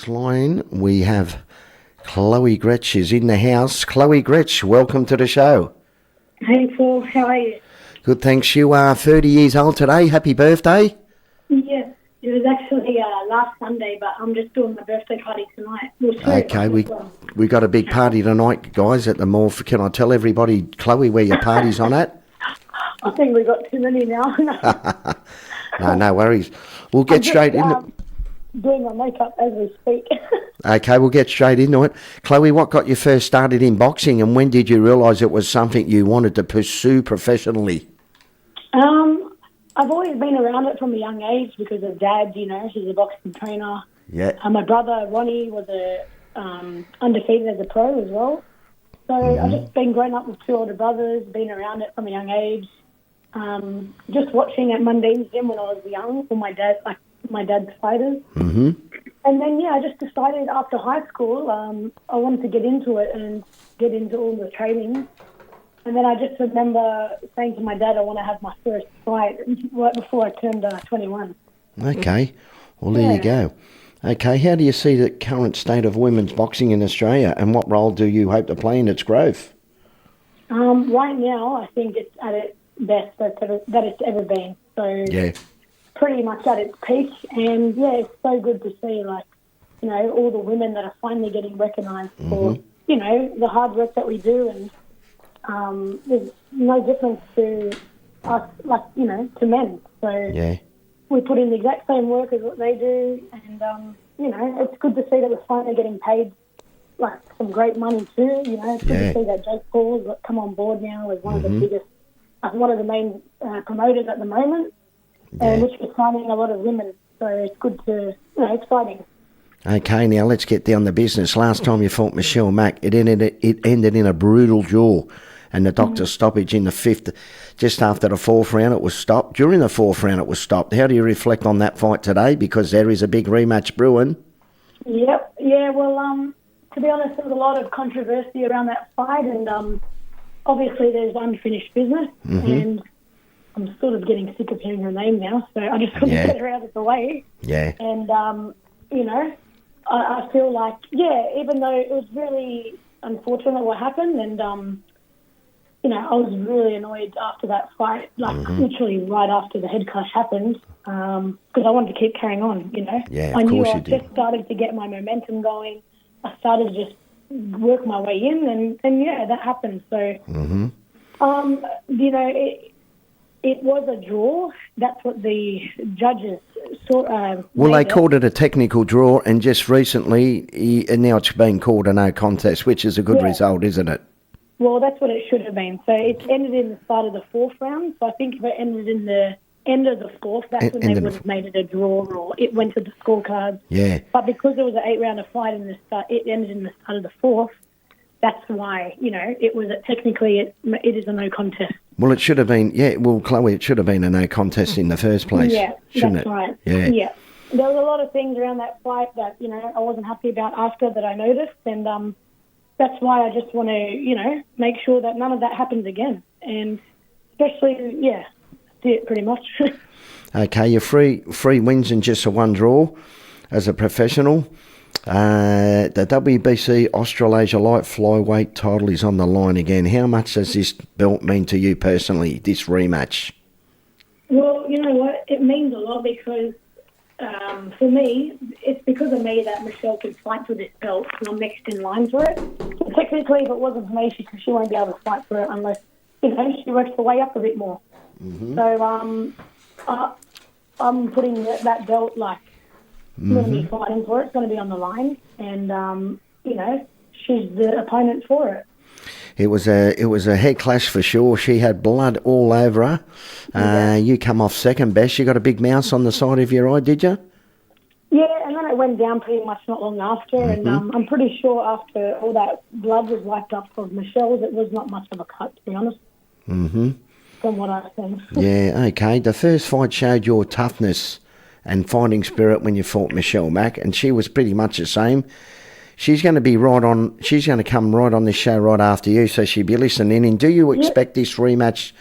Line, we have Chloe Gretsch is in the house. Chloe Gretsch, welcome to the show. Hey Paul, how are you? Good, thanks. You are 30 years old today. Happy birthday. Yes, it was actually last Sunday, but I'm just doing my birthday party tonight. Okay, we got a big party tonight, guys, at the mall. Can I tell everybody, Chloe, where your party's on at? I think we got too many now. No worries. We'll get straight into doing my makeup as we speak. Okay, we'll get straight into it. Chloe, what got you first started in boxing, and when did you realise it was something you wanted to pursue professionally? I've always been around it from a young age because of Dad, he's a boxing trainer. Yeah. My brother, Ronnie, was undefeated as a pro as well. So I've just been growing up with two older brothers, been around it from a young age. Just watching at Mundane's gym when I was young with my dad's fighters. Mm-hmm. And then, I just decided after high school I wanted to get into it and get into all the training. And then I just remember saying to my dad, I want to have my first fight right before I turned 21. Okay. Well, there you go. Okay, how do you see the current state of women's boxing in Australia, and what role do you hope to play in its growth? Right now, I think it's at its best that it's ever been. So pretty much at its peak. And, it's so good to see, all the women that are finally getting recognised for, the hard work that we do. And there's no difference to us, to men. So we put in the exact same work as what they do. And, it's good to see that we're finally getting paid, some great money too. It's good to see that Jake Paul's come on board now as one of the biggest, one of the main promoters at the moment. Which is signing a lot of women, so it's good to, exciting. Okay, now let's get down to business. Last time you fought Michelle Mack, it ended in a brutal draw, and the doctor's stoppage in the fifth, just after the fourth round, it was stopped. During the fourth round, it was stopped. How do you reflect on that fight today? Because there is a big rematch brewing. Yep. Yeah. Well, to be honest, there was a lot of controversy around that fight, and obviously there's unfinished business, and I'm sort of getting sick of hearing her name now, so I just want to get her out of the way. Yeah. And, I feel like, even though it was really unfortunate what happened, and, I was really annoyed after that fight, literally right after the head clash happened, because I wanted to keep carrying on, Yeah, I of knew course I you did. just started to get my momentum going. I started to just work my way in, and that happened. So, it was a draw. That's what the judges saw. Well, they called it a technical draw, and just recently, and now it's been called a no contest, which is a good result, isn't it? Well, that's what it should have been. So it ended in the start of the fourth round. So I think if it ended in the end of the fourth, that's when they would have made it a draw, or it went to the scorecards. Yeah. But because it was an 8-rounder fight in the start, it ended in the start of the fourth. That's why, it was technically it is a no contest. Well, it should have been, Chloe, it should have been a no contest in the first place, shouldn't that's it? Right. Yeah. There was a lot of things around that fight that, I wasn't happy about after that I noticed, and that's why I just want to, make sure that none of that happens again. And especially, that's it pretty much. Okay, you're three wins and just a one draw as a professional. The WBC Australasia Light Flyweight title is on the line again. How much does this belt mean to you personally, this rematch? Well, you know what? It means a lot because for me, it's because of me that Michelle can fight for this belt, and I'm next in line for it. So technically, if it wasn't for me, she won't be able to fight for it unless, she works her way up a bit more. Mm-hmm. So I'm putting that belt, I'm going to be fighting for it. It's going to be on the line, and she's the opponent for it. It was a head clash for sure. She had blood all over her. You come off second best. You got a big mouse on the side of your eye, did you? Yeah, and then it went down pretty much not long after, and I'm pretty sure after all that blood was wiped up from Michelle's, it was not much of a cut, to be honest. Mm-hmm. From what I've seen. Yeah, okay. The first fight showed your toughness and fighting spirit when you fought Michelle Mack, and she was pretty much the same. She's going to be she's going to come right on this show right after you, so she'll be listening in. Do you expect this rematch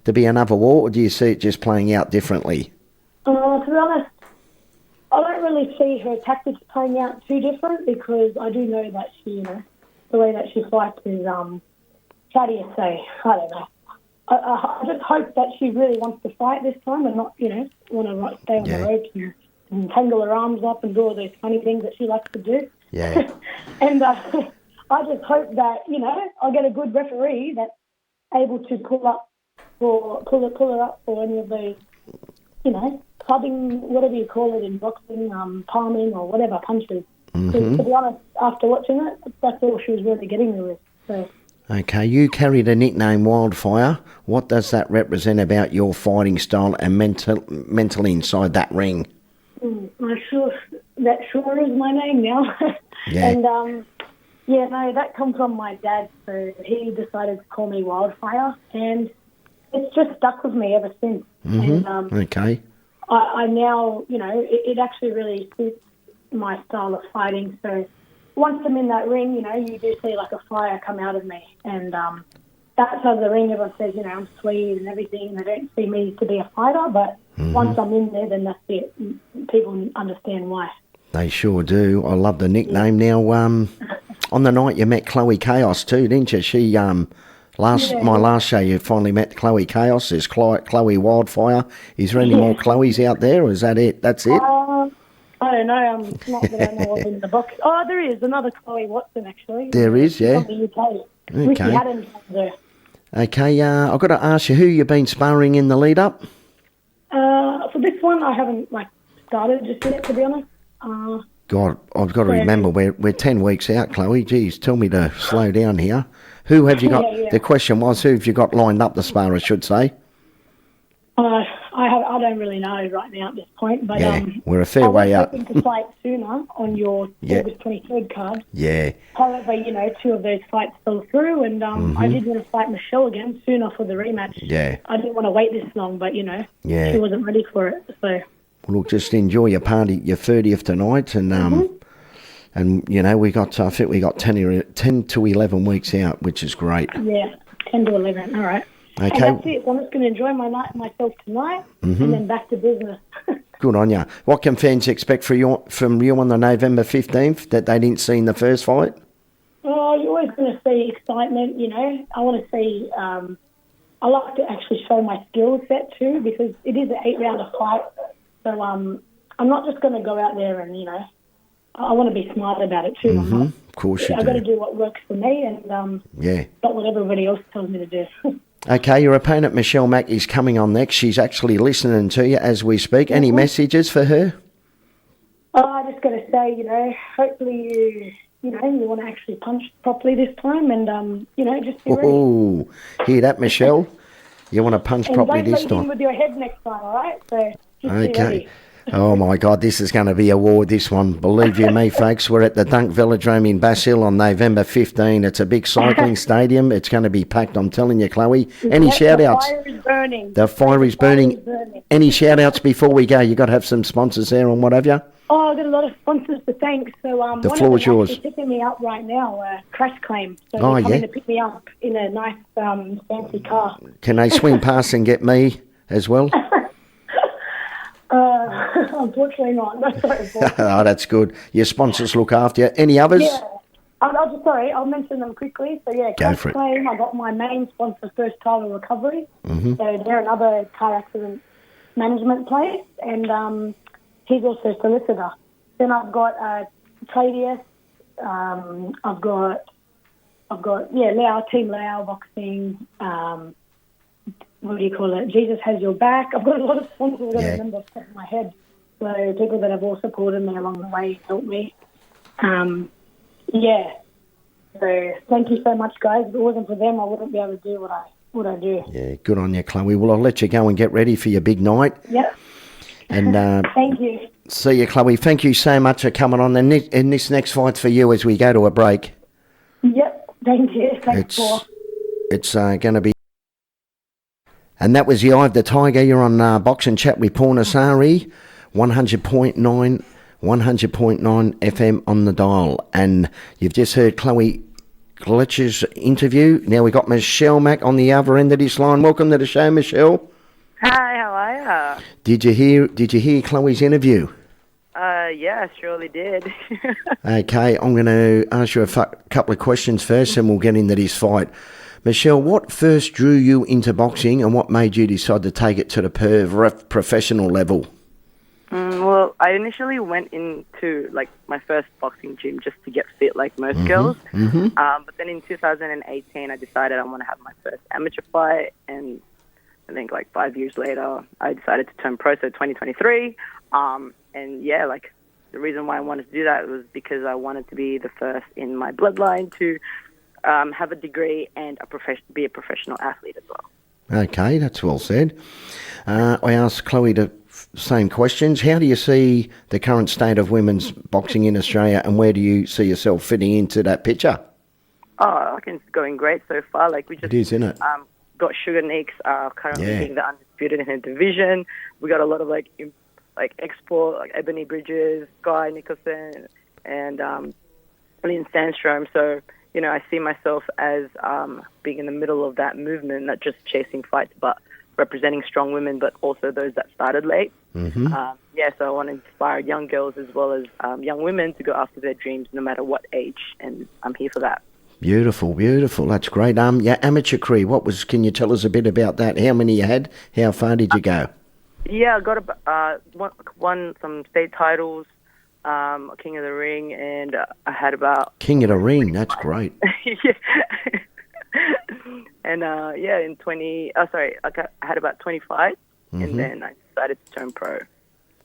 to be another war, or do you see it just playing out differently? To be honest, I don't really see her tactics playing out too different because I do know that she, the way that she fights is, how do you say? I don't know. I just hope that she really wants to fight this time and not, want to stay on the ropes and tangle her arms up and do all those funny things that she likes to do. Yeah. And I just hope that, I'll get a good referee that's able to pull her up for any of those, clubbing, whatever you call it in boxing, palming or whatever, punches. Mm-hmm. To be honest, after watching it, that's all she was really getting me with. So. Okay, you carry the nickname Wildfire. What does that represent about your fighting style and mentally inside that ring? That sure is my name now. Yeah. And, that comes from my dad. So he decided to call me Wildfire, and it's just stuck with me ever since. Mm-hmm. And, okay. I now, it actually really suits my style of fighting. So once I'm in that ring, you do see like a fire come out of me. And outside of the ring, everyone says, I'm sweet and everything. They don't see me to be a fighter, but once I'm in there, then that's it. People understand why. They sure do. I love the nickname. Now, on the night you met Chloe Chaos too, didn't you? She, my last show, you finally met Chloe Chaos. There's Chloe Wildfire. Is there any more Chloes out there, or is that it? That's it? I don't know. Not that I know of in the box. Oh, there is another Chloe Watson, actually. There is, yeah. From the UK. Okay. Ricky Adams was there. Okay, I've got to ask you, who you been sparring in the lead-up? For this one, I haven't, started just yet, to be honest. God, I've got to remember, we're 10 weeks out, Chloe. Geez, tell me to slow down here. Who have you got? Yeah. The question was, who have you got lined up to spar, I should say? I don't really know right now at this point, but we're a fair way out. I was hoping to fight sooner on your August 23rd card. Yeah. However, two of those fights fell through, and I did want to fight Michelle again sooner for the rematch. Yeah. I didn't want to wait this long, but she wasn't ready for it. So. Well, look, just enjoy your party, your 30th tonight, and we got I think we got 10 to 11 weeks out, which is great. Yeah, 10 to 11. All right. Okay. And that's it. I'm just going to enjoy myself tonight, and then back to business. Good on you. What can fans expect from you on the November 15th that they didn't see in the first fight? Oh, you're always going to see excitement. I want to see. I like to actually show my skill set too, because it is an 8-rounder fight. So I'm not just going to go out there and I want to be smart about it too. Of course you do. I've got to do what works for me, and not what everybody else tells me to do. Okay, your opponent Michelle Mack is coming on next. She's actually listening to you as we speak. Any messages for her? I just got to say, hopefully you want to actually punch properly this time, and just be ready. Oh, hear that, Michelle? You want to punch properly this time? And don't lead in with your head next time, all right? So just be ready. Oh, my God, this is going to be a war, this one. Believe you me, folks, we're at the Dunk Velodrome in Bass Hill on November 15. It's a big cycling stadium. It's going to be packed, I'm telling you, Chloe. Any shout-outs? The fire is burning. The fire is burning. Any shout-outs before we go? You got to have some sponsors there and what have you? Oh, I've got a lot of sponsors to thank. So the floor is yours. They're picking me up right now, Crash Claim. So they're coming to pick me up in a nice fancy car. Can they swing past and get me as well? Unfortunately not. No, sorry. Oh, that's good. Your sponsors look after you. Any others? Yeah. I'll mention them quickly. So, Go for it. Claim, I got my main sponsor, First Title Recovery. So they're another car accident management place, and he's also a solicitor. Then I've got Tradius. I've got Lao, Team Lao Boxing. What do you call it? Jesus Has Your Back. I've got a lot of sponsors that I remember off the top of my head. So people that have all supported me along the way, helped me. So thank you so much, guys. If it wasn't for them, I wouldn't be able to do what I do. Yeah, good on you, Chloe. Well, I'll let you go and get ready for your big night. Yep. And thank you. See you, Chloe. Thank you so much for coming on. And this next fight's for you as we go to a break. Yep. Thank you. Thanks, Paul. It's going to be. And that was the Eye of the Tiger. You're on Boxing Chat with Paul Nassari, 100.9 FM on the dial. And you've just heard Chloe Glitch's interview. Now we got Michelle Mack on the other end of this line. Welcome to the show, Michelle. Hi, how are you? Did you hear Chloe's interview? Yeah, surely did. Okay, I'm going to ask you a couple of questions first, and we'll get into this fight. Michelle, what first drew you into boxing, and what made you decide to take it to the professional level? Well, I initially went into like my first boxing gym just to get fit, like most girls. But then in 2018, I decided I want to have my first amateur fight, and I think like 5 years later, I decided to turn pro. So 2023. And yeah, like the reason why I wanted to do that was because I wanted to be the first in my bloodline to have a degree and be a professional athlete as well. Okay, that's well said. I asked Chloe the same questions. How do you see the current state of women's boxing in Australia, and where do you see yourself fitting into that picture? Oh, I reckon it's going great so far. Like we just it is, isn't it? Got Sugar Nicks currently being the undisputed in her division. We got a lot of like export, like Ebony Bridges, Guy Nicholson, and Lynn Sandstrom. So, you know, I see myself as being in the middle of that movement, not just chasing fights, but representing strong women, but also those that started late. So I want to inspire young girls as well as young women to go after their dreams no matter what age, and I'm here for that. Beautiful, beautiful. That's great. Your amateur career, can you tell us a bit about that? How many you had? How far did you go? Yeah, I got won some state titles, King of the Ring, and I had about... King of the Ring, that's great. Yeah. And in I had about 25, and then I decided to turn pro.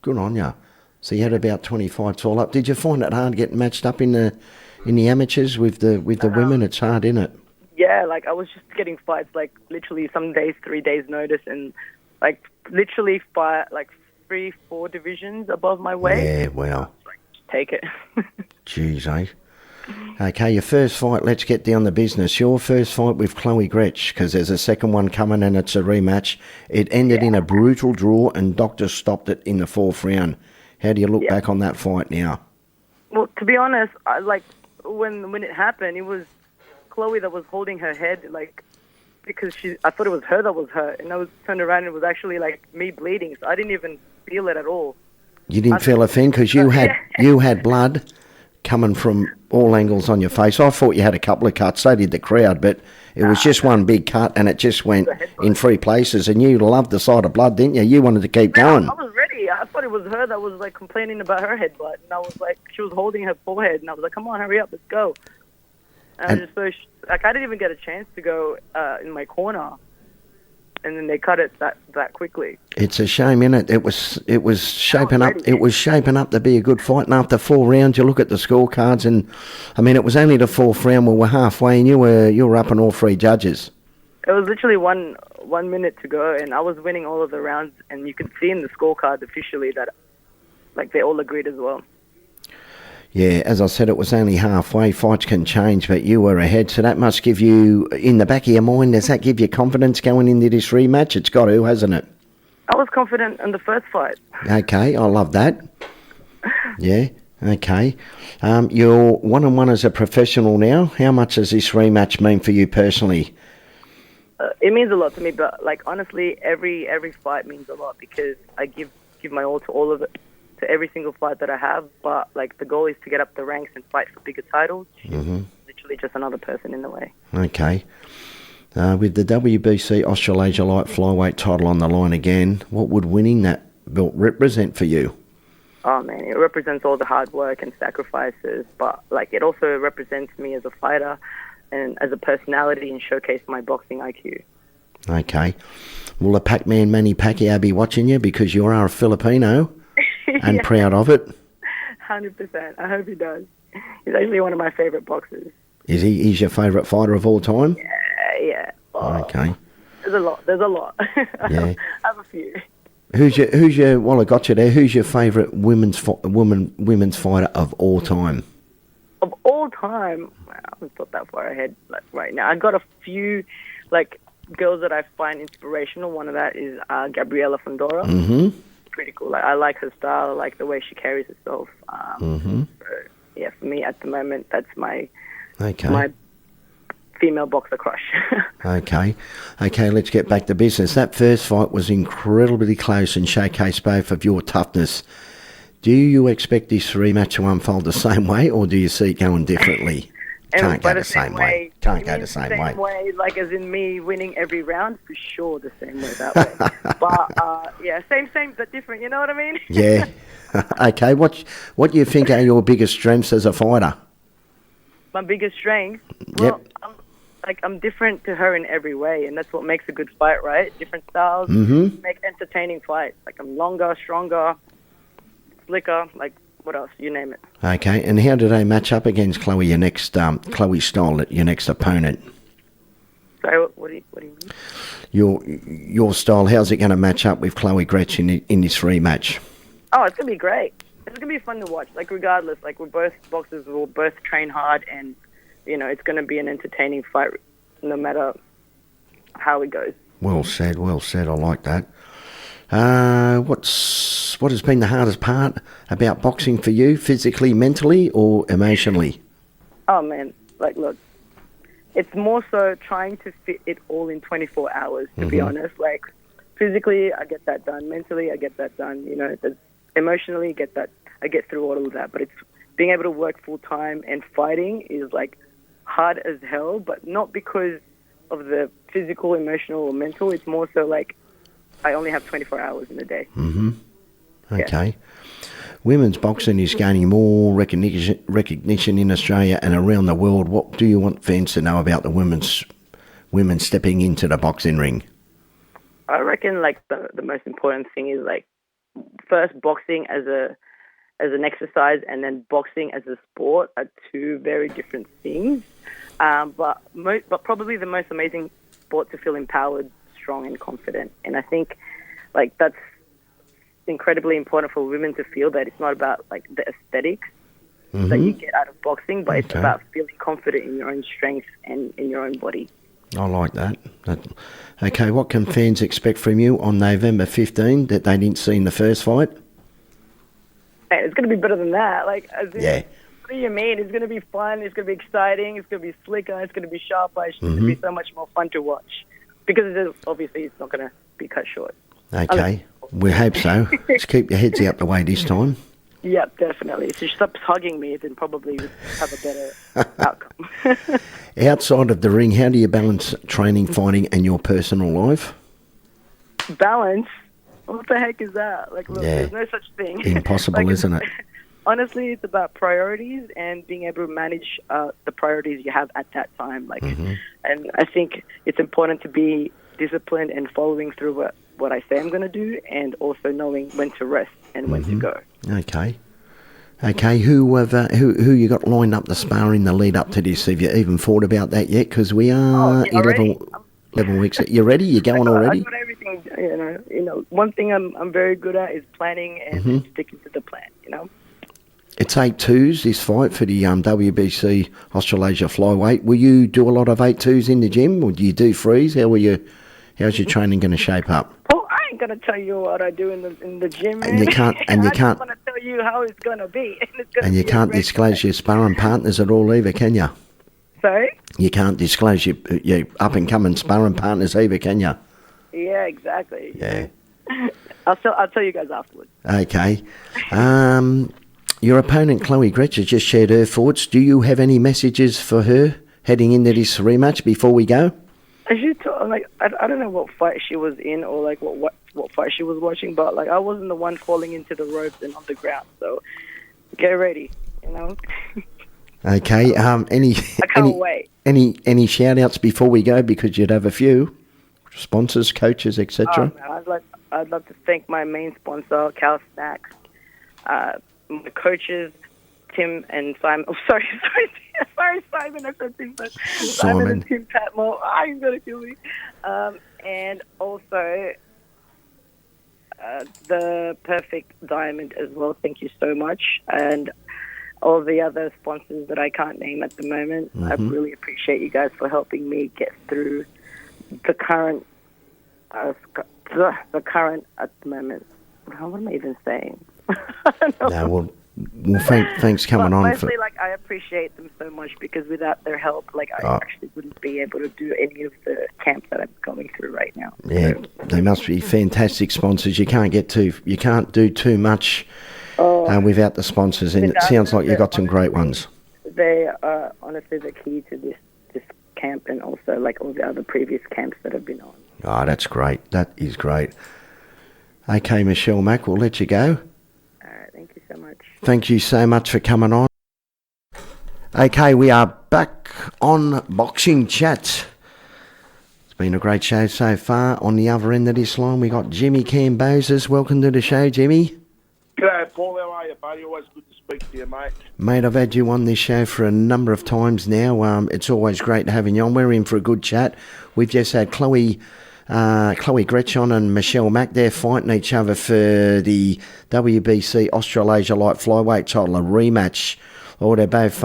Good on you. So you had about 20 fights all up. Did you find it hard getting matched up in the amateurs with the women? It's hard, isn't it? Yeah, like I was just getting fights like literally some days, 3 days notice, and like literally fight like 3-4 divisions above my weight. Yeah, wow. Like, just take it. Jeez, eh? Okay, your first fight, let's get down to business. Your first fight with Chloe Gretsch, because there's a second one coming and it's a rematch. It ended in a brutal draw and doctors stopped it in the 4th round. How do you look back on that fight now? Well, to be honest, when it happened, it was Chloe that was holding her head, like, because I thought it was her that was hurt, and I was turned around and it was actually like me bleeding, so I didn't even feel it at all. You didn't feel a thing because you had blood coming from all angles on your face. I thought you had a couple of cuts. So did the crowd, but it was just one big cut, and it just went in 3 places. And you loved the sight of blood, didn't you? You wanted to keep going. I was ready. I thought it was her that was like complaining about her headbutt, and I was like, she was holding her forehead, and I was like, "Come on, hurry up, let's go." And I was just so I didn't even get a chance to go in my corner, and then they cut it that quickly. It's a shame, innit? It was shaping up. It was shaping up to be a good fight, and after 4 rounds, you look at the scorecards, and I mean, it was only the 4th round. We were halfway, and you were up on all 3 judges. It was literally one minute to go, and I was winning all of the rounds, and you could see in the scorecard officially that, like, they all agreed as well. Yeah, as I said, it was only halfway. Fights can change, but you were ahead, so that must give you, in the back of your mind, does that give you confidence going into this rematch? It's got to, hasn't it? I was confident in the first fight. Okay, I love that. Yeah, okay. You're 1-on-1 as a professional now. How much does this rematch mean for you personally? It means a lot to me, but like honestly, every fight means a lot because I give my all of it, to every single fight that I have. But like the goal is to get up the ranks and fight for bigger titles. Literally just another person in the way. Okay. With the WBC Australasia Light Flyweight title on the line again, what would winning that belt represent for you? Oh man, it represents all the hard work and sacrifices, but like it also represents me as a fighter and as a personality and showcase my boxing IQ. Okay. Will the Pac-Man Manny Pacquiao be watching you because you are a Filipino and proud of it? 100%. I hope he does. He's actually one of my favourite boxers. Is he? He's your favourite fighter of all time? Yeah. Oh, okay. There's a lot. Yeah. I have a few. Who's your? Well, I got you there. Who's your favourite women's fighter of all time? Of all time, I haven't thought that far ahead. Like right now, I got a few, like girls that I find inspirational. One of that is Gabriela Fondora. Mm-hmm. Pretty cool. Like I like her style. I like the way she carries herself. So, yeah, for me at the moment, that's my female boxer crush. Okay, let's get back to business. That first fight was incredibly close and showcased both of your toughness. Do you expect this rematch to unfold the same way, or do you see it going differently? Can't go the same way. Can't go the same way. Like as in me winning every round, for sure the same way that way. But yeah, same but different. You know what I mean? Yeah. Okay. What do you think are your biggest strengths as a fighter? My biggest strength. Well, yep. I'm different to her in every way, and that's what makes a good fight, right? Different styles make entertaining fights. Like I'm longer, stronger, slicker. Like what else? You name it. Okay. And how do they match up against Chloe? Your next Chloe Stoll, your next opponent. So what do you mean? Your style. How's it going to match up with Chloe Gretsch in this rematch? Oh, it's gonna be great. It's gonna be fun to watch. Like regardless, like we're both boxers. We'll both train hard, and it's gonna be an entertaining fight, no matter how it goes. Well said. Well said. I like that. What has been the hardest part about boxing for you, physically, mentally, or emotionally? Oh man, like look, it's more so trying to fit it all in 24 hours. To be honest, like physically, I get that done. Mentally, I get that done. Emotionally, I get through all of that. But it's being able to work full time and fighting is like hard as hell. But not because of the physical, emotional, or mental. It's more so like I only have 24 hours in a day. Okay. Yeah. Women's boxing is gaining more recognition in Australia and around the world. What do you want fans to know about the women stepping into the boxing ring? I reckon like the most important thing is like first boxing as an exercise and then boxing as a sport are two very different things. But probably the most amazing sport to feel empowered, strong and confident. And I think like that's incredibly important for women to feel that it's not about like the aesthetics that you get out of boxing, but it's about feeling confident in your own strength and in your own body. I like that. Okay, what can fans expect from you on November 15 that they didn't see in the first fight? Hey, it's going to be better than that. Like, yeah. What do you mean? It's going to be fun. It's going to be exciting. It's going to be slicker. It's going to be sharper. It's going to be so much more fun to watch because obviously it's not going to be cut short. Okay, we hope so. Just keep your heads out the way this time. Yep, definitely. If she stops hugging me, then probably we'll have a better outcome. Outside of the ring, how do you balance training, fighting, and your personal life? Balance? What the heck is that? Like, look, there's no such thing. Impossible, like, isn't it? Honestly, it's about priorities and being able to manage the priorities you have at that time. Like, and I think it's important to be disciplined and following through what I say I'm going to do, and also knowing when to rest and when to go. Okay. Who you got lined up to spar in the lead up to this? Have you even thought about that yet? Because we are 11 weeks. You ready? You going already? I got everything. One thing I'm very good at is planning and sticking to the plan. It's 8-2s this fight for the WBC Australasia flyweight. Will you do a lot of 8-2s in the gym, or do you do threes? How's your training going to shape up? Well, I ain't gonna tell you what I do in the gym, man. And you can't. I just want to tell you how it's gonna be. And you can't disclose your sparring partners at all either, can you? Sorry? You can't disclose your up and coming sparring partners either, can you? Yeah, exactly. Yeah. I'll tell you guys afterwards. Okay. Your opponent Chloe Gretsch has just shared her thoughts. Do you have any messages for her heading into this rematch before we go? I don't know what fight she was in or like what fight she was watching, but like I wasn't the one falling into the ropes and on the ground. So get ready, Okay. I can't wait. Any shout outs before we go, because you'd have a few sponsors, coaches, etc. I'd love to thank my main sponsor, Cal Snacks, my coaches, Tim and Simon. Oh, sorry, Simon. I said Tim, but Simon and Tim Patmore. He's gonna kill me. And also the Perfect Diamond as well. Thank you so much, and all the other sponsors that I can't name at the moment. I really appreciate you guys for helping me get through the current at the moment. What am I even saying? I don't know. No, well, thanks coming on. Mostly, I appreciate them so much, because without their help, I actually wouldn't be able to do any of the camps that I'm going through right now. Yeah, they must be fantastic sponsors. You can't do too much without the sponsors. And it sounds like you've got some great ones. They are honestly the key to this camp and also like all the other previous camps that have been on. Oh, that's great. That is great. Okay, Michelle Mack, we'll let you go. All right, thank you so much. Thank you so much for coming on. Okay, we are back on Boxing Chat. It's been a great show so far. On the other end of this line, we got Jimmy Cambozes. Welcome to the show, Jimmy. G'day, Paul. How are you, buddy? Always good to speak to you, mate. Mate, I've had you on this show for a number of times now. It's always great having you on. We're in for a good chat. We've just had Chloe Gretchen and Michelle Mack. They're fighting each other for the WBC Australasia Light Flyweight title, a rematch. Or they're both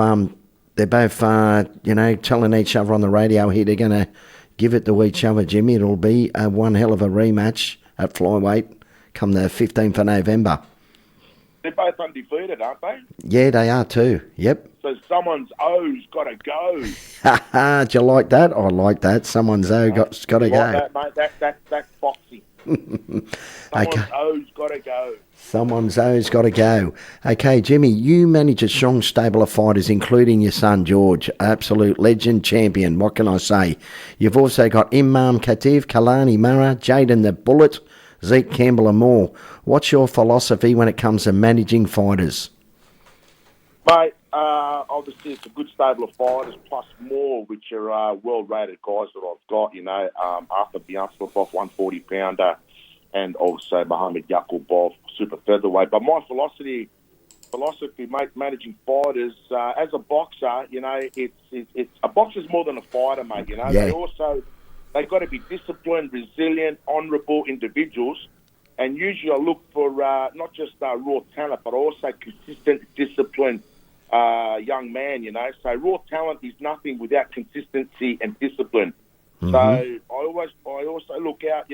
telling each other on the radio here they're going to give it to each other, Jimmy. It'll be one hell of a rematch at flyweight come the 15th of November. They're both undefeated, aren't they? Yeah, they are too. Yep. So someone's O's got to go. Do you like that? I like that. Someone's O got to go. That, mate? That's boxing. Someone's O's got to go. Someone's O's got to go. Okay, Jimmy, you manage a strong stable of fighters, including your son George, absolute legend, champion. What can I say? You've also got Imam Khatif, Kalani Mara, Jayden the Bullet, Zeke Campbell and more. What's your philosophy when it comes to managing fighters? Mate, obviously it's a good stable of fighters, plus more, which are well-rated guys that I've got, Arthur Bjornsloff, 140-pounder, and also Muhammad Yakubov, super featherweight. But my philosophy, mate, managing fighters, as a boxer, it's a boxer's more than a fighter, mate, Yeah. They've got to be disciplined, resilient, honourable individuals. And usually I look for not just raw talent, but also consistent, disciplined young man, So raw talent is nothing without consistency and discipline. Mm-hmm. So I also look out,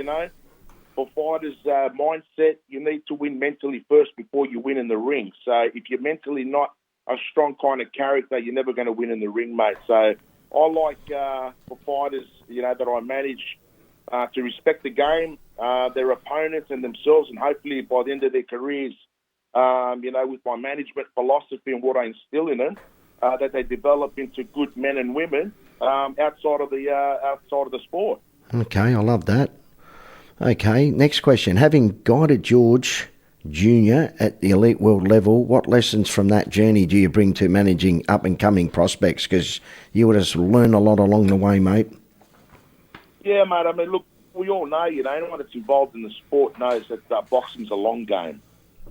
for fighters' mindset. You need to win mentally first before you win in the ring. So if you're mentally not a strong kind of character, you're never going to win in the ring, mate. So I like for fighters, that I manage to respect the game, their opponents and themselves, and hopefully by the end of their careers, with my management philosophy and what I instill in them, that they develop into good men and women outside of the sport. Okay, I love that. Okay, next question. Having guided George Jr. at the elite world level, what lessons from that journey do you bring to managing up-and-coming prospects? Because you would have learned a lot along the way, mate. Yeah, mate. I mean, look, we all know, anyone that's involved in the sport knows that boxing's a long game.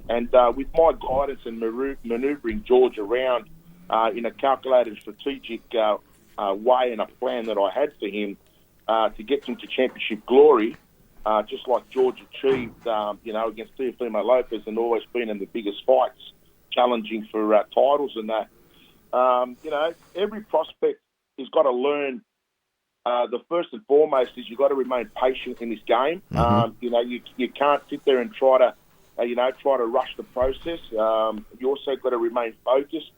And with my guidance and manoeuvring George around in a calculated, strategic way and a plan that I had for him to get him to championship glory, just like George achieved, against Teofimo Lopez and always been in the biggest fights, challenging for titles and that. Every prospect has got to learn. The first and foremost is you've got to remain patient in this game. Mm-hmm. You can't sit there and try to rush the process. You also got to remain focused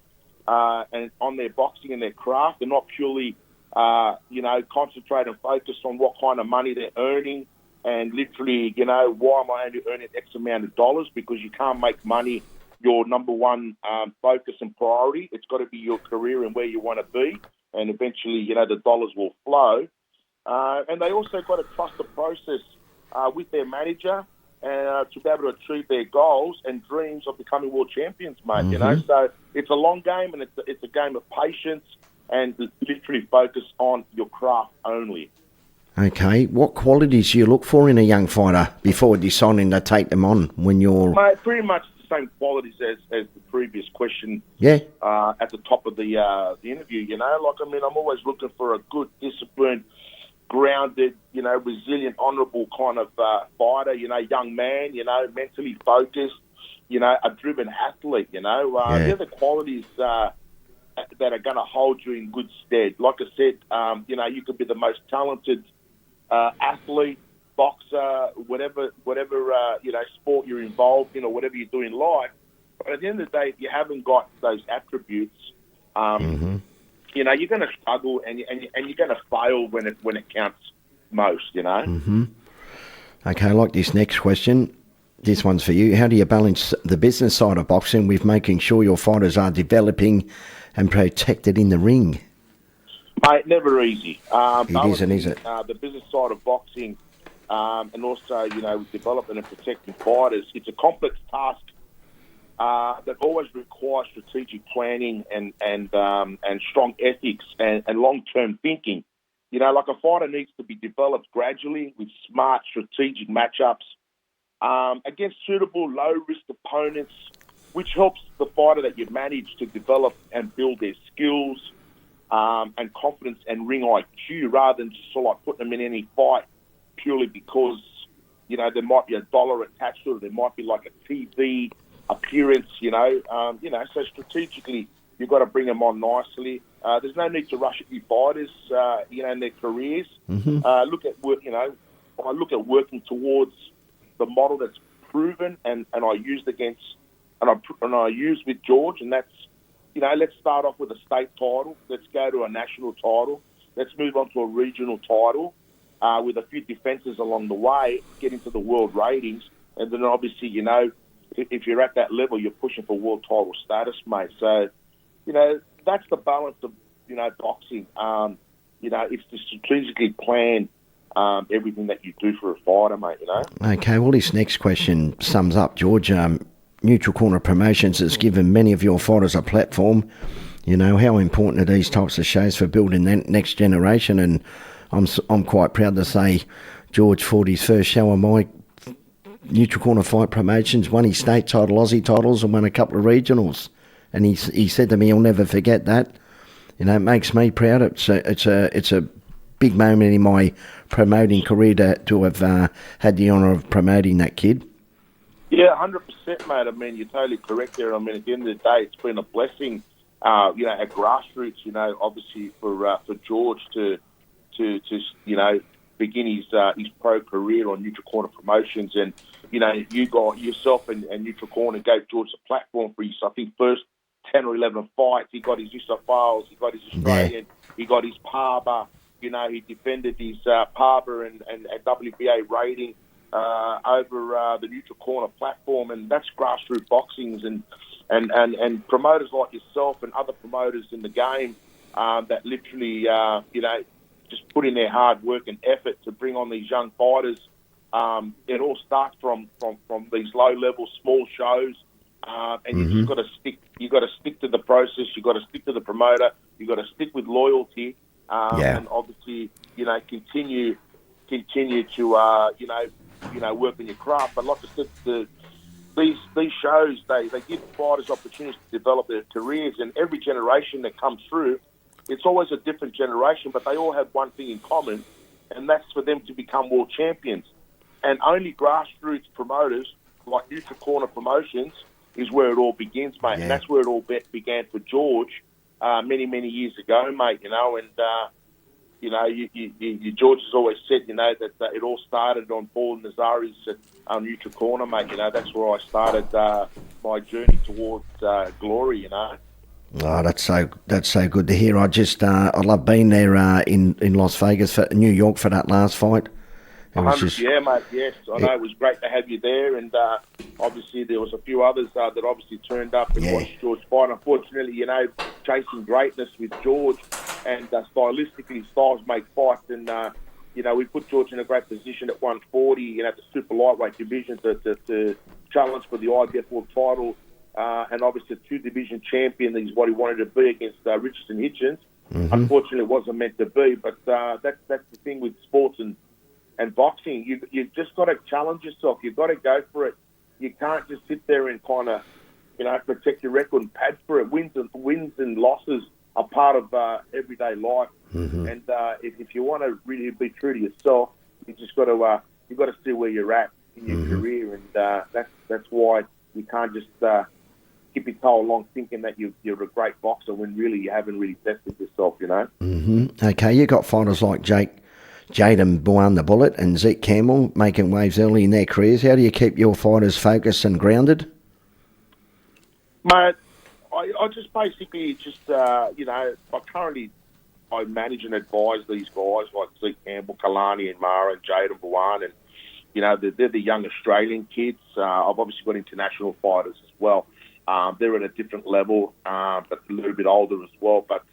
and on their boxing and their craft, and not purely, concentrate and focus on what kind of money they're earning. And literally, why am I only earning X amount of dollars? Because you can't make money your number one focus and priority. It's got to be your career and where you want to be. And eventually, the dollars will flow. And they also got to trust the process with their manager to be able to achieve their goals and dreams of becoming world champions, mate. Mm-hmm. So it's a long game, and it's a game of patience and literally focus on your craft only. Okay, what qualities do you look for in a young fighter before deciding to take them on when you're... Mate, pretty much the same qualities as the previous question. Yeah. At the top of the interview, I'm always looking for a good, disciplined, grounded, resilient, honourable kind of fighter, young man, mentally focused, a driven athlete, They're the qualities that are going to hold you in good stead. Like I said, you could be the most talented athlete, boxer, whatever sport you're involved in or whatever you do in life. But at the end of the day, if you haven't got those attributes, you're going to struggle and you're going to fail when it counts most, Mm-hmm. Okay, I like this next question. this one's for you. How do you balance the business side of boxing with making sure your fighters are developing and protected in the ring? Mate, never easy. It isn't, is it? The business side of boxing, and also, with development and protecting fighters, it's a complex task that always requires strategic planning and strong ethics and long-term thinking. Like a fighter needs to be developed gradually with smart strategic matchups against suitable low-risk opponents, which helps the fighter that you manage to develop and build their skills and confidence and ring IQ, rather than just sort of like putting them in any fight purely because, there might be a dollar attached to it. There might be like a TV appearance, so strategically you've got to bring them on nicely. There's no need to rush at your fighters, in their careers. Mm-hmm. I look at working towards the model that's proven and I used I used with George, and that's, let's start off with a state title. Let's go to a national title. Let's move on to a regional title with a few defences along the way, get into the world ratings, and then obviously, if you're at that level, you're pushing for world title status, mate. So, that's the balance of, boxing. It's to strategically plan everything that you do for a fighter, mate, Okay, well, this next question sums up, George. Neutral Corner Promotions has given many of your fighters a platform. How important are these types of shows for building that next generation? And I'm quite proud to say George fought his first show on my Neutral Corner Fight Promotions, won his state title, Aussie titles, and won a couple of regionals. And he said to me, he'll never forget that. It makes me proud. It's a big moment in my promoting career to have had the honour of promoting that kid. Yeah, 100%, mate. I mean, you're totally correct there. I mean, at the end of the day, it's been a blessing, at grassroots, obviously for George to begin his pro career on Neutral Corner Promotions. And, you got yourself and Neutral Corner gave George a platform for his, I think, first 10 or 11 fights. He got his New South Wales, he got his Australian, he got his PABA, he defended his PABA and WBA rating over the Neutral Corner platform, and that's grassroots boxing, and promoters like yourself and other promoters in the game that literally, just put in their hard work and effort to bring on these young fighters. It all starts from these low-level, small shows, and you just got to stick. You got to stick to the process. You got to stick to the promoter. You got to stick with loyalty, and obviously, continue to work on your craft. But like I said, these shows they give fighters opportunities to develop their careers, and every generation that comes through, it's always a different generation, but they all have one thing in common, and that's for them to become world champions. And only grassroots promoters like Neutral Corner Promotions is where it all begins, mate. Yeah. And that's where it all began for George many, many years ago, mate, George has always said, that it all started on Paul Nazari's Neutral Corner, mate. That's where I started my journey towards glory, Oh, that's so good to hear. I love being there in Las Vegas, New York for that last fight. Yeah, mate, yes. I know it was great to have you there, and obviously there was a few others that obviously turned up and watched George fight. Unfortunately, chasing greatness with George, and stylistically, styles make fights, and, we put George in a great position at 140, at the super lightweight division to challenge for the IBF World title, and obviously a two-division champion is what he wanted to be against Richardson Hitchens. Mm-hmm. Unfortunately, it wasn't meant to be, but that's the thing with sports and boxing. You've just got to challenge yourself. You've got to go for it. You can't just sit there and kind of, protect your record and pad for it. Wins and losses are part of everyday life. Mm-hmm. And if you want to really be true to yourself, you just got to you've got to see where you're at in your career, and that's why you can't just keep your toe along thinking that you're a great boxer when really you haven't really tested yourself. Mm-hmm. Okay, you got fighters like Jayden the Bullet and Zeke Campbell making waves early in their careers. How do you keep your fighters focused and grounded? Mate, I just basically I manage and advise these guys like Zeke Campbell, Kalani and Mara and Jayden Buwan, and they're the young Australian kids. I've obviously got international fighters as well. They're at a different level, but a little bit older as well. But,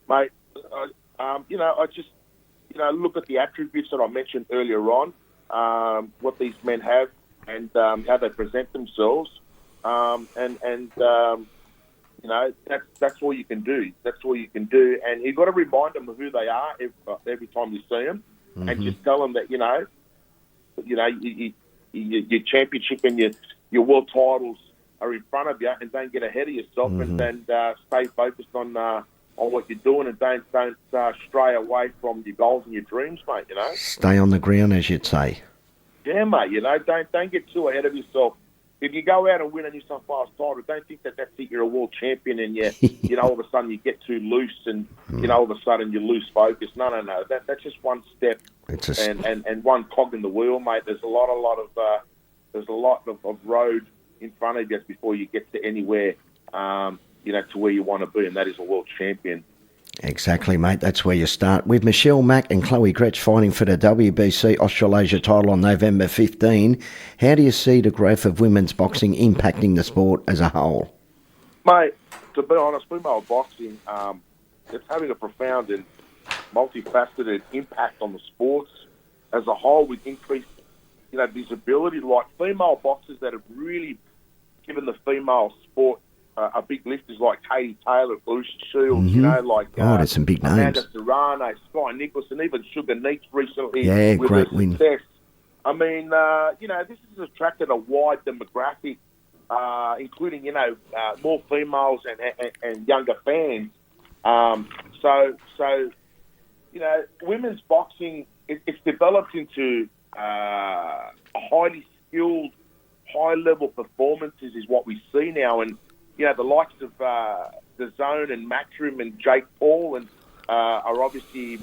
mate, I just, look at the attributes that I mentioned earlier on, what these men have and how they present themselves. That's all you can do. That's all you can do. And you've got to remind them of who they are every time you see them, and just tell them that, your championship and your world titles are in front of you, and don't get ahead of yourself, and stay focused on what you're doing, and don't stray away from your goals and your dreams, mate. Stay on the ground, as you'd say. Yeah, mate. Don't get too ahead of yourself. If you go out and win a New South Wales title, don't think that's it. You're a world champion, and all of a sudden you get too loose, and all of a sudden you lose focus. No. That's just one step, and one cog in the wheel, mate. There's a lot of road in front of you before you get to anywhere, to where you want to be, and that is a world champion. Exactly, mate. That's where you start. With Michelle Mack and Chloe Gretsch fighting for the WBC Australasia title on November 15, how do you see the growth of women's boxing impacting the sport as a whole? Mate, to be honest, female boxing, it's having a profound and multifaceted impact on the sports as a whole, with increased, visibility. Like female boxers that have really given the female sport a big lift is like Katie Taylor, Lucy Shields, there's some big names. Amanda Serrano, Sky Nicholson, even Sugar Neats recently. Yeah, with great her win. Success. I mean, this has attracted a wide demographic, including, more females and younger fans. Women's boxing, it's developed into highly skilled, high-level performances is what we see now. And, the likes of The Zone and Matchroom and Jake Paul are obviously,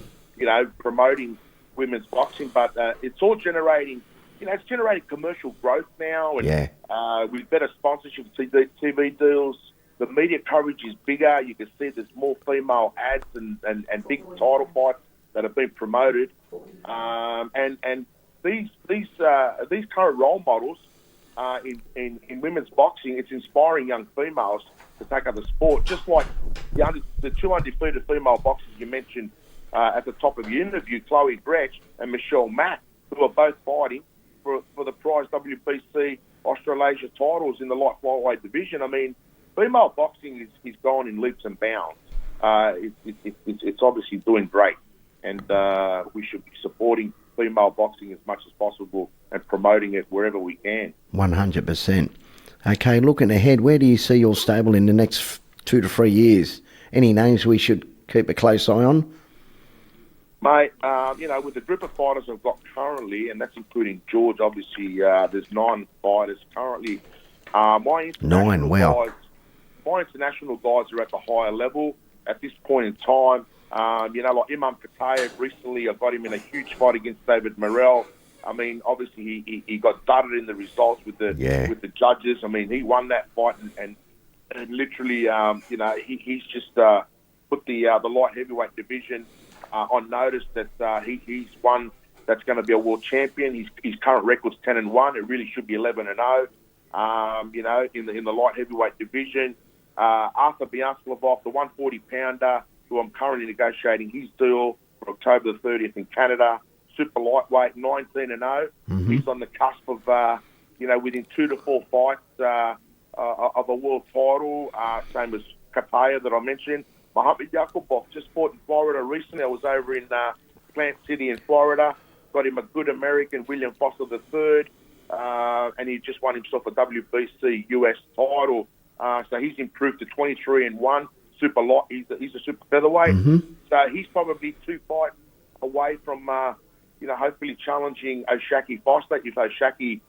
promoting women's boxing. But it's all generating, it's generating commercial growth now. And with better sponsorship TV deals, the media coverage is bigger. You can see there's more female ads and big title fights that have been promoted. And these current role models, in women's boxing, it's inspiring young females to take up the sport. Just like the two undefeated female boxers you mentioned at the top of your interview, Chloe Gretsch and Michelle Mack, who are both fighting for the prize WBC Australasia titles in the light flyweight division. I mean, female boxing is going in leaps and bounds. It's obviously doing great, and we should be supporting female boxing as much as possible and promoting it wherever we can. 100%. Okay, looking ahead, where do you see your stable in the next 2 to 3 years? Any names we should keep a close eye on? Mate, with the group of fighters I've got currently, and that's including George, obviously, there's 9 fighters currently. My international guys are at the higher level at this point in time. Like Imam Katayev, recently I got him in a huge fight against David Morrell. I mean, obviously he got dudded in the results with the judges. I mean, he won that fight and literally, he's just put the light heavyweight division on notice that he's one that's going to be a world champion. His current record's 10-1. It really should be 11-0. In the light heavyweight division, Arthur Biansklavov, the 140-pounder, who I'm currently negotiating his deal for October the 30th in Canada. Super lightweight, 19-0. He's on the cusp of, within 2 to 4 fights of a world title, same as Kapaya that I mentioned. Mohamed Yakubov just fought in Florida recently. I was over in Plant City in Florida. Got him a good American, William Foster III, and he just won himself a WBC US title. So he's improved to 23-1. Super light. He's a super featherweight. So he's probably 2 fights away from, hopefully challenging O'Shaki Foster if O'Shaki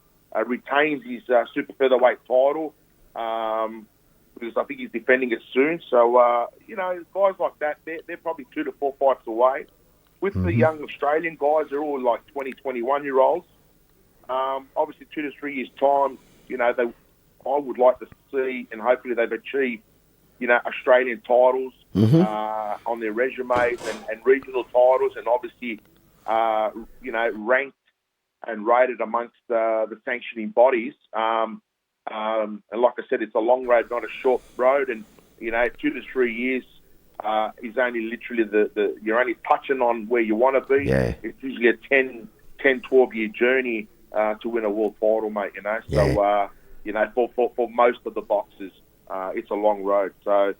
retains his super featherweight title, because I think he's defending it soon. So, guys like that, they're probably 2 to 4 fights away. With the young Australian guys, they're all like 20, 21-year-olds. Obviously, 2 to 3 years' time, I would like to see, and hopefully they've achieved, Australian titles on their resumes and regional titles, and obviously, ranked and rated amongst the sanctioning bodies. And like I said, it's a long road, not a short road. And, 2 to 3 years is only literally you're only touching on where you want to be. Yeah. It's usually a 10, 12-year journey to win a world title, mate, So, for most of the boxers, it's a long road. So,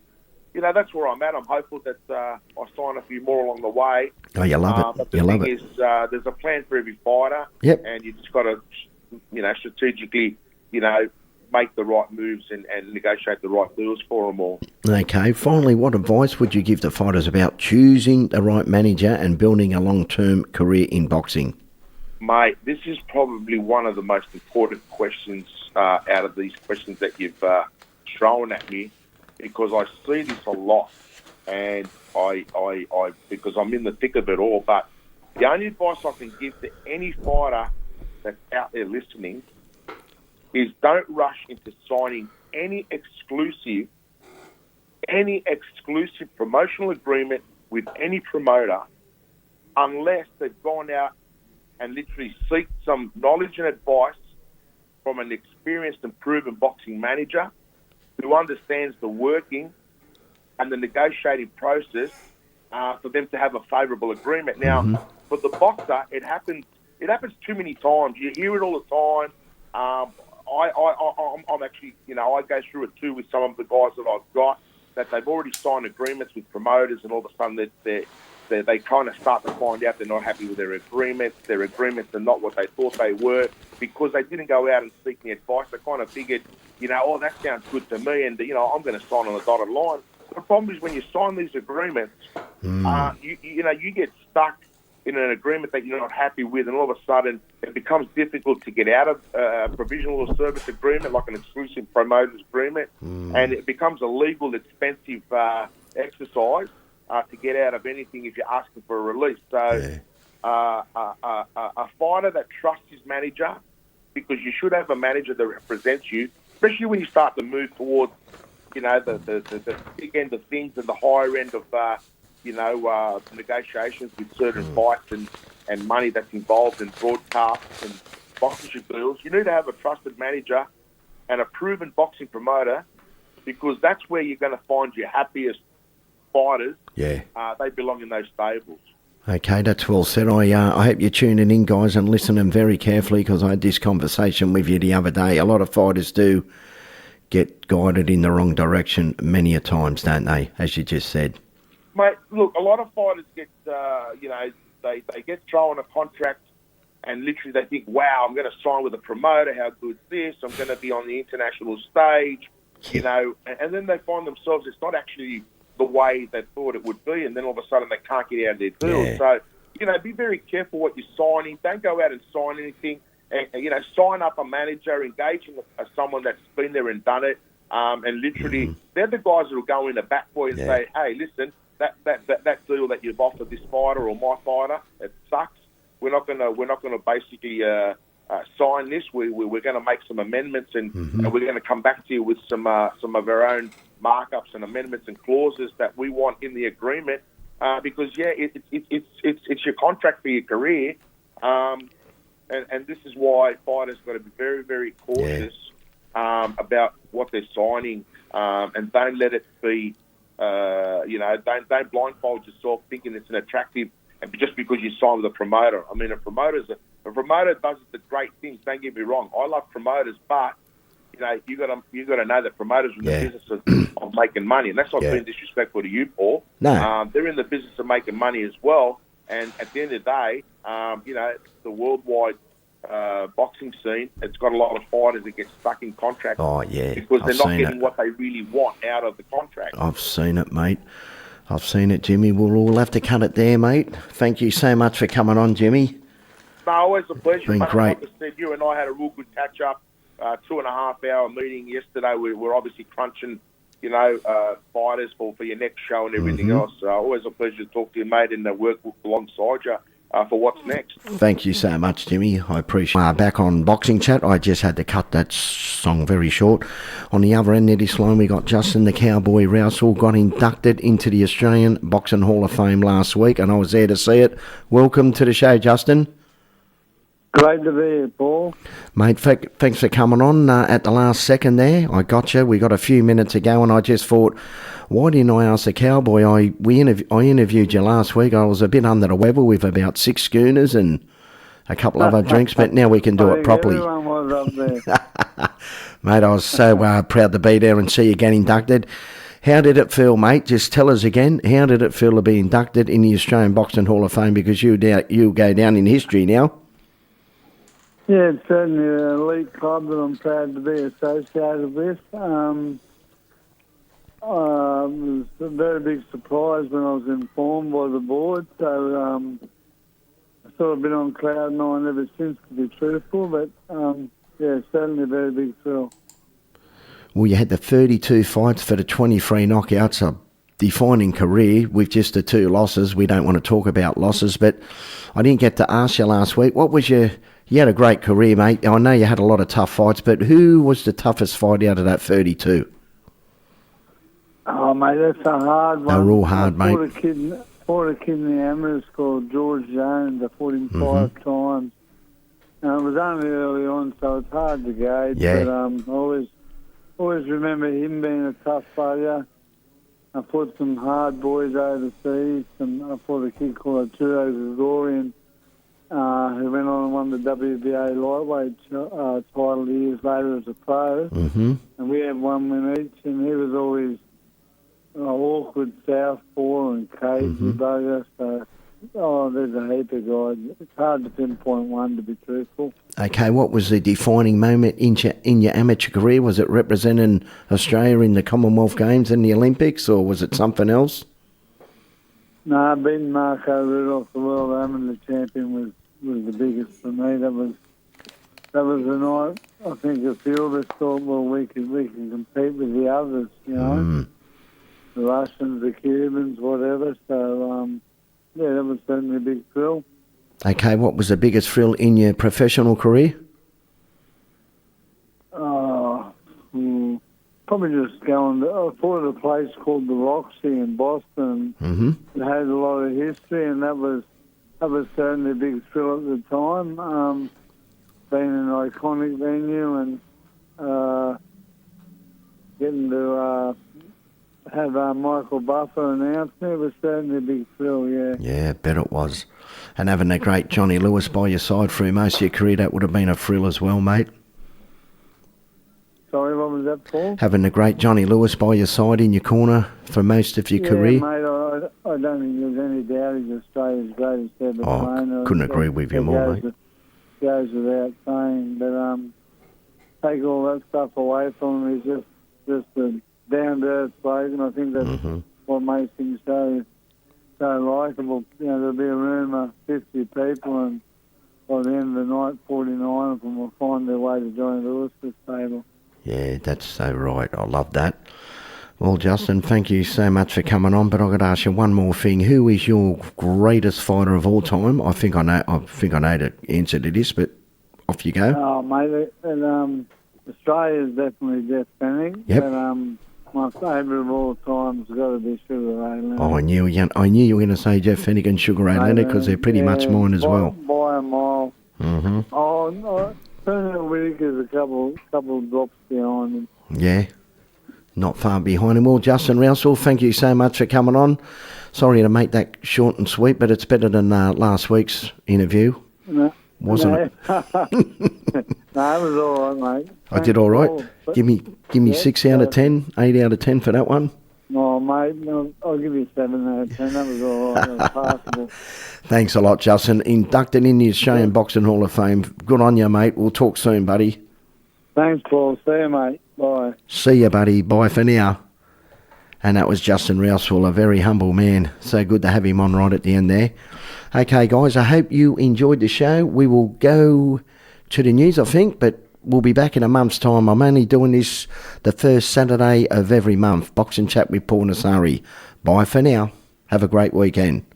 that's where I'm at. I'm hopeful that I sign a few more along the way. Oh, you love it. But the thing is, there's a plan for every fighter. Yep. And you just got to, strategically, make the right moves and negotiate the right deals for them all. Okay. Finally, what advice would you give the fighters about choosing the right manager and building a long-term career in boxing? Mate, this is probably one of the most important questions out of these questions that you've thrown at me, because I see this a lot, and I because I'm in the thick of it all. But the only advice I can give to any fighter that's out there listening is don't rush into signing any exclusive promotional agreement with any promoter unless they've gone out and literally seek some knowledge and advice from an experienced and proven boxing manager who understands the working and the negotiating process for them to have a favourable agreement. Now, for the boxer, it happens too many times. You hear it all the time. I'm actually, I go through it too with some of the guys that I've got, that they've already signed agreements with promoters, and all of a sudden they kind of start to find out they're not happy with their agreements. Their agreements are not what they thought they were, because they didn't go out and seek the advice. They kind of figured, that sounds good to me, and, I'm going to sign on a dotted line. The problem is when you sign these agreements, you get stuck in an agreement that you're not happy with, and all of a sudden it becomes difficult to get out of a provisional service agreement, like an exclusive promoter's agreement, and it becomes a legal, expensive exercise to get out of anything if you're asking for a release. So a fighter that trusts his manager, because you should have a manager that represents you, especially when you start to move towards, the big end of things and the higher end of, negotiations with certain fights and money that's involved in broadcasts and sponsorship deals. You need to have a trusted manager and a proven boxing promoter, because that's where you're going to find your happiest fighters. Yeah. They belong in those stables. Okay, that's well said. I hope you're tuning in, guys, and listening very carefully, because I had this conversation with you the other day. A lot of fighters do get guided in the wrong direction many a times, don't they, as you just said? Mate, look, a lot of fighters get, they get thrown a contract, and literally they think, wow, I'm going to sign with a promoter, how good's this? I'm going to be on the international stage, and then they find themselves, it's not actually the way they thought it would be, and then all of a sudden they can't get out of their deal. Yeah. So, be very careful what you're signing. Don't go out and sign anything. And, sign up a manager, engage in someone that's been there and done it, and literally they're the guys that will go in the back for you and say, hey, listen, that deal that you've offered this fighter or my fighter, it sucks. We're not gonna basically sign this. We're going to make some amendments, and we're going to come back to you with some of our own markups and amendments and clauses that we want in the agreement, because it's your contract for your career, and this is why fighters got to be very, very cautious about what they're signing, and don't let it be don't blindfold yourself thinking it's an attractive, and just because you sign with a promoter. I mean, a promoter does the great things. Don't get me wrong. I love promoters, but you got to know that promoters are in the business of making money, and that's not being disrespectful to you, Paul. No, they're in the business of making money as well. And at the end of the day, the worldwide boxing scene, it's got a lot of fighters that get stuck in contracts. Oh yeah, because they're not getting what they really want out of the contract. I've seen it, mate. I've seen it, Jimmy. We'll have to cut it there, mate. Thank you so much for coming on, Jimmy. No, always a pleasure. It's been great. Like I said, you and I had a real good catch up. 2.5 hour meeting yesterday. We're obviously crunching, fighters for your next show and everything else. Always a pleasure to talk to you, mate, and work alongside you for what's next. Thank you so much, Jimmy. I appreciate it. Back on Boxing Chat, I just had to cut that song very short. On the other end of this line, we got Justin the Cowboy Rousel, got inducted into the Australian Boxing Hall of Fame last week, and I was there to see it. Welcome to the show, Justin. Great to be here, Paul. Mate, thanks for coming on at the last second there. I got you. We got a few minutes ago, and I just thought, why didn't I ask the cowboy? I interviewed you last week. I was a bit under the weather with about 6 schooners and a couple of other drinks, but now we can do it properly. Everyone was up there. Mate, I was so proud to be there and see you get inducted. How did it feel, mate? Just tell us again, how did it feel to be inducted in the Australian Boxing Hall of Fame? Because you'll go down in history now. Yeah, it's certainly an elite club that I'm proud to be associated with. It was a very big surprise when I was informed by the board. So I've sort of been on cloud nine ever since, to be truthful. But yeah, certainly a very big thrill. Well, you had the 32 fights for the 23 knockouts, a defining career with just the 2 losses. We don't want to talk about losses, but I didn't get to ask you last week. What was your... You had a great career, mate. I know you had a lot of tough fights, but who was the toughest fight out of that 32? Oh, mate, that's a hard one. They were all hard, mate. Fought a kid in the amateurs called George Jones. I fought him 5 times. It was only early on, so it's hard to gauge. Yeah. But I always remember him being a tough fighter. I fought some hard boys overseas, and I fought a kid called Arturo Gregorian, who went on and won the WBA lightweight title years later as a pro. And we had 1 win each, and he was always awkward southpaw and cagey bugger. So, there's a heap of guys. It's hard to pinpoint one, to be truthful. Okay, what was the defining moment in your amateur career? Was it representing Australia in the Commonwealth Games and the Olympics, or was it something else? No, beating Marco Rudolph, the world amateur champion, was the biggest for me. That was the night I think a few of us thought, well, we can compete with the others, you know, the Russians, the Cubans, whatever. So yeah, that was certainly a big thrill. Okay, what was the biggest thrill in your professional career? Probably just going to... I fought at a place called the Roxy in Boston. It had a lot of history, and that was certainly a big thrill at the time. Being an iconic venue and getting to have Michael Buffer announce me was certainly a big thrill, yeah. Yeah, I bet it was. And having that great Johnny Lewis by your side through most of your career, that would have been a thrill as well, mate. Sorry, what was that, Paul? Having the great Johnny Lewis by your side in your corner for most of your career. Yeah, mate, I don't think there's any doubt he's Australia's greatest ever trainer. Couldn't agree with you more, mate. Goes without saying, but take all that stuff away from him. He's just a down-to-earth bloke, and I think that's what makes him so likeable. You know, there'll be a room of 50 people, and by the end of the night, 49 of them will find their way to Johnny Lewis's table. Yeah, that's so right. I love that. Well, Justin, thank you so much for coming on. But I've got to ask you one more thing. Who is your greatest fighter of all time? I think I know the answer to this, but off you go. Oh, mate, Australia is definitely Jeff Fennick. Yep. But, my favourite of all time has got to be Sugar Ray Leonard. Oh, I knew you were going to say Jeff Fennick and Sugar Ray Leonard because they're pretty much mine as well. By a mile. Oh, no. Pernell Whitaker's a couple drops behind him. Yeah, not far behind him. Well, Justin Rousel, thank you so much for coming on. Sorry to make that short and sweet, but it's better than last week's interview, wasn't it? No, it was all right, mate. I did all right. Give me 6 out of 10, 8 out of 10 for that one. No, mate, I'll give you 7 out of 10. That was all right. That was passable. Thanks a lot, Justin. Inducted in the Australian Boxing Hall of Fame. Good on you, mate. We'll talk soon, buddy. Thanks, Paul. See you, mate. Bye. See you, buddy. Bye for now. And that was Justin Rousel, a very humble man. So good to have him on right at the end there. Okay, guys, I hope you enjoyed the show. We will go to the news, I think, but we'll be back in a month's time. I'm only doing this the first Saturday of every month. Boxing Chat with Paul Nassari. Bye for now. Have a great weekend.